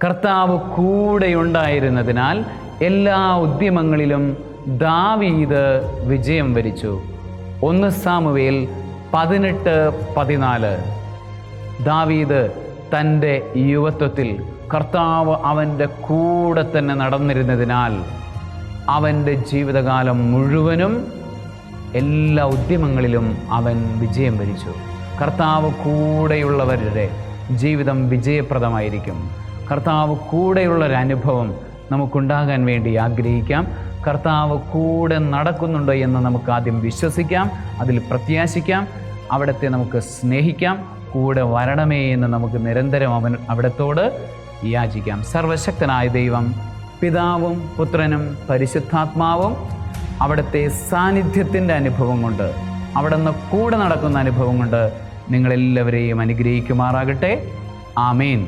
കർത്താവ് കൂടെയുണ്ടായിരുന്നതിനാൽ എല്ലാ ഉദ്യമങ്ങളിലും ദാവീദ് വിജയം വരിച്ചു. 1 സാമുവേൽ 18:14. ദാവീദ് തൻ്റെ യുവത്വത്തിൽ കർത്താവ് അവൻ്റെ കൂടെ തന്നെ നടന്നിരുന്നതിനാൽ അവൻ്റെ ജീവിതകാലം മുഴുവനും എല്ലാ ഉദ്യമങ്ങളിലും അവൻ വിജയം വരിച്ചു. കർത്താവ് കൂടെയുള്ളവരുടെ ജീവിതം വിജയപ്രദമായിരിക്കും. കർത്താവ് കൂടെയുള്ളൊരനുഭവം നമുക്കുണ്ടാകാൻ വേണ്ടി ആഗ്രഹിക്കാം. കർത്താവ് കൂടെ നടക്കുന്നുണ്ട് എന്ന് നമുക്ക് ആദ്യം വിശ്വസിക്കാം, അതിൽ പ്രത്യാശിക്കാം, അവിടത്തെ നമുക്ക് സ്നേഹിക്കാം, കൂടെ വരണമേ എന്ന് നമുക്ക് നിരന്തരം അവിടത്തോട് യാചിക്കാം. സർവശക്തനായ ദൈവം, പിതാവും പുത്രനും പരിശുദ്ധാത്മാവും അവിടുത്തെ സാന്നിധ്യത്തിൻ്റെ അനുഭവം കൊണ്ട്, അവിടുന്ന് കൂടെ നടക്കുന്ന അനുഭവം കൊണ്ട് നിങ്ങളെല്ലാവരെയും അനുഗ്രഹിക്കുമാറാകട്ടെ. ആമേൻ.